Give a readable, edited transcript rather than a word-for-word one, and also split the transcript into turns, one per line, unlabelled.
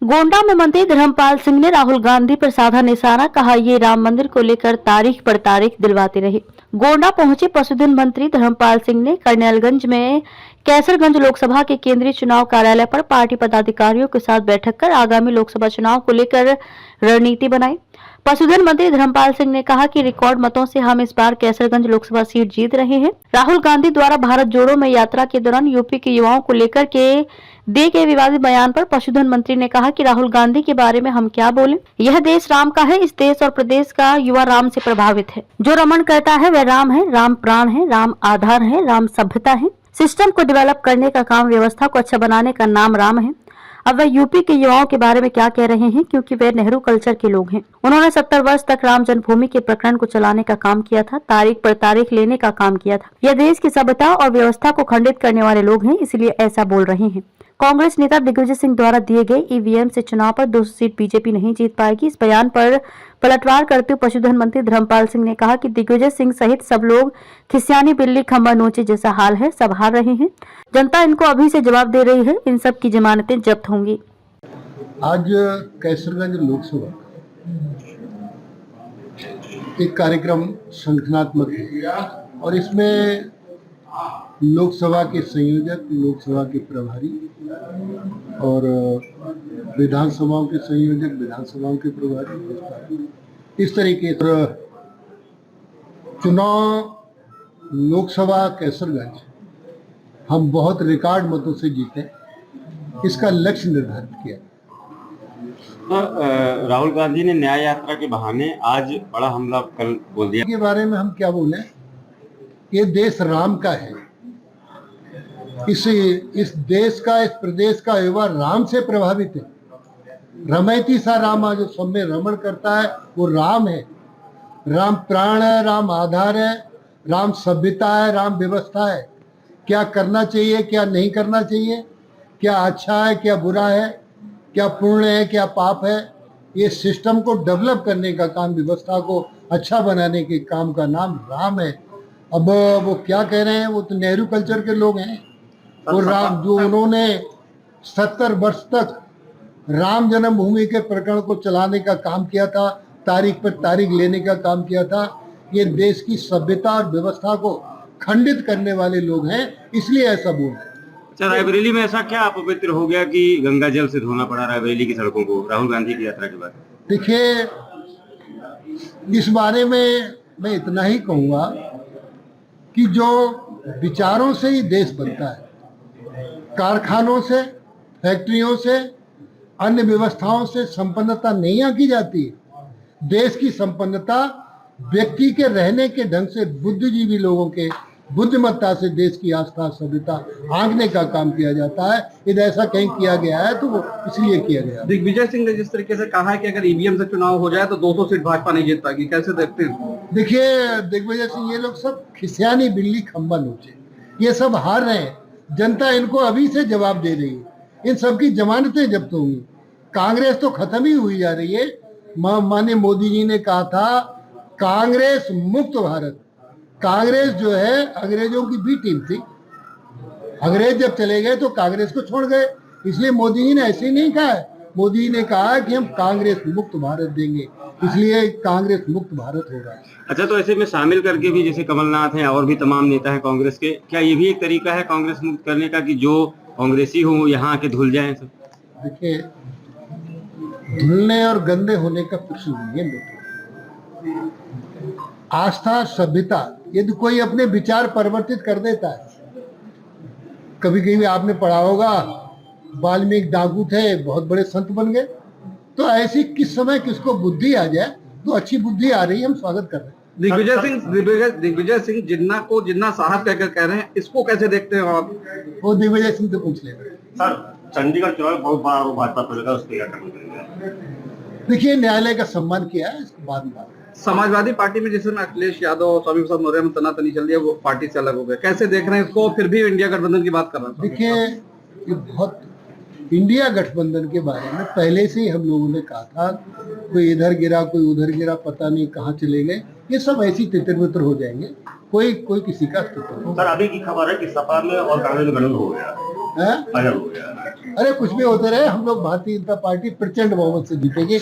गोंडा में मंत्री धर्मपाल सिंह ने राहुल गांधी पर साधा निशाना, कहा ये राम मंदिर को लेकर तारीख पर तारीख दिलवाते रहे। गोंडा पहुंचे पशुधन मंत्री धर्मपाल सिंह ने करनेलगंज में कैसरगंज लोकसभा के केंद्रीय चुनाव कार्यालय पर पार्टी पदाधिकारियों के साथ बैठक कर आगामी लोकसभा चुनाव को लेकर रणनीति बनाई। पशुधन मंत्री धर्मपाल सिंह ने कहा कि रिकॉर्ड मतों से हम इस बार कैसरगंज लोकसभा सीट जीत रहे हैं। राहुल गांधी द्वारा भारत जोड़ो में यात्रा के दौरान यूपी के युवाओं को लेकर के दिए गए विवादित बयान पर पशुधन मंत्री ने कहा कि राहुल गांधी के बारे में हम क्या बोलें, यह देश राम का है, इस देश और प्रदेश का युवा राम से प्रभावित है। जो रमण करता है वह राम है, राम प्राण है, राम आधार है, राम सभ्यता है। सिस्टम को डेवलप करने का काम, व्यवस्था को अच्छा बनाने का नाम राम है। अब वह यूपी के युवाओं के बारे में क्या कह रहे हैं, क्योंकि वे नेहरू कल्चर के लोग हैं। उन्होंने 70 वर्ष तक राम जन्मभूमि के प्रकरण को चलाने का काम किया था, तारीख पर तारीख लेने का काम किया था। यह देश की सभ्यता और व्यवस्था को खंडित करने वाले लोग हैं, इसलिए ऐसा बोल रहे हैं। कांग्रेस नेता दिग्विजय सिंह द्वारा दिए गए ईवीएम से चुनाव पर 200 सीट बीजेपी नहीं जीत पाएगी। इस बयान पर पलटवार करते हुए पशुधन मंत्री धर्मपाल सिंह ने कहा कि दिग्विजय सिंह सहित सब लोग खिसियानी बिल्ली खंबा नोचे जैसा हाल है, सब हार रहे हैं। जनता इनको अभी से जवाब दे रही है, इन सब की जमानतें जब्त होंगी।
आज कैसरगंज लोकसभा एक कार्यक्रम संगठनात्मक है और इसमें लोकसभा के संयोजक, लोकसभा के प्रभारी और विधानसभाओं के संयोजक, विधानसभाओं के प्रभारी, इस तरीके से चुनाव लोकसभा कैसरगंज हम बहुत रिकॉर्ड मतों से जीते, इसका लक्ष्य निर्धारित किया।
तो राहुल गांधी ने न्याय यात्रा के बहाने आज बड़ा हमला कल बोल दिया।
के बारे में हम क्या बोले, ये देश राम का है, इस देश का, इस प्रदेश का युवा राम से प्रभावित है। रमैती सा राम, जो सब में रमण करता है वो राम है। राम प्राण है, राम आधार है, राम सभ्यता है, राम व्यवस्था है। क्या करना चाहिए, क्या नहीं करना चाहिए, क्या अच्छा है, क्या बुरा है, क्या पुण्य है, क्या पाप है, ये सिस्टम को डेवलप करने का काम, व्यवस्था को अच्छा बनाने के काम का नाम राम है। अब वो क्या कह रहे हैं, वो तो नेहरू कल्चर के लोग हैं। वो राम जो उन्होंने 70 वर्ष तक राम जन्मभूमि के प्रकरण को चलाने का काम किया था, तारीख पर तारीख लेने का काम किया था, ये देश की सभ्यता और व्यवस्था को खंडित करने वाले लोग हैं, इसलिए ऐसा बोल रहे हैं।
अच्छा, रायबरेली में ऐसा क्या अपवित्र हो गया कि गंगा जल से धोना पड़ा रायबरेली की सड़कों को राहुल गांधी की यात्रा के बाद?
देखिए, इस बारे में मैं इतना ही कहूँगा कि जो विचारों से ही देश बनता है, कारखानों से, फैक्ट्रियों से, अन्य व्यवस्थाओं से संपन्नता नहीं आंकी जाती है। देश की संपन्नता व्यक्ति के रहने के ढंग से, बुद्धिजीवी लोगों के बुद्धिमत्ता से देश की आस्था, सभ्यता आंकने का काम किया जाता है। यदि ऐसा कहीं किया गया है तो वो इसलिए किया गया।
दिग्विजय सिंह ने जिस तरीके से कहा है कि अगर ईवीएम से चुनाव हो जाए तो 200 सीट भाजपा नहीं जीत पाएगी, कैसे देखते हैं?
देखिए, दिग्विजय सिंह, ये लोग सब खिसियानी बिल्ली खंबा नोचे, ये सब हार रहे हैं। जनता इनको अभी से जवाब दे रही है, इन सबकी जमानतें जब्त होंगी। कांग्रेस तो खत्म ही हुई जा रही है। माननीय मोदी जी ने कहा था कांग्रेस मुक्त भारत। कांग्रेस जो है अंग्रेजों की बी टीम थी, अंग्रेज जब चले गए तो कांग्रेस को छोड़ गए, इसलिए मोदी जी ने ऐसे ही नहीं कहा है। मोदी जी ने कहा कि हम कांग्रेस मुक्त भारत देंगे, इसलिए कांग्रेस मुक्त भारत हो रहा है।
अच्छा, तो ऐसे में शामिल करके भी जैसे कमलनाथ हैं और भी तमाम नेता हैं कांग्रेस के, क्या ये भी एक तरीका है कांग्रेस मुक्त करने का कि जो कांग्रेसी हो यहाँ आके धुल जाए?
देखिए, धुलने और गंदे होने का कुछ नहीं है। आस्था, सभ्यता, यदि कोई अपने विचार परिवर्तित कर देता है, कभी कभी आपने पढ़ा होगा वाल्मीकि डाकू थे, बहुत बड़े संत बन गए। तो ऐसी किस समय किसको बुद्धि आ जाए, तो अच्छी बुद्धि आ रही है, हम स्वागत कर रहे हैं।
दिग्विजय सिंह जिन्ना को जिन्ना साहब कहकर कह रहे हैं, इसको कैसे देखते हैं आप?
वो दिग्विजय सिंह से पूछ लेंगे।
सर, चंडीगढ़ चुनाव बहुत बड़ा भाजपा को उसको क्या करना चाहिए?
देखिए, न्यायालय का सम्मान किया है, इसके बाद में
समाजवादी पार्टी में जिसमें अखिलेश यादव, स्वामी प्रसाद मौर्य में तनातनी चल रही है, वो पार्टी से अलग हो गए, कैसे देख रहे हैं इसको? फिर भी इंडिया गठबंधन की बात कर रहा है।
देखिए, ये बहुत इंडिया गठबंधन के बारे में पहले से ही हम लोगों ने कहा था, कोई इधर गिरा, कोई उधर गिरा, पता नहीं कहाँ चले गए, ये सब ऐसी तितर-बितर हो जाएंगे, कोई किसी का अस्तित्व नहीं।
सर, अभी की खबर है कि सपा में और कांग्रेस में गठबंधन हो गया।
हैं? अरे कुछ भी होते रहे, हम लोग भारतीय जनता पार्टी प्रचंड बहुमत से जीतेगी।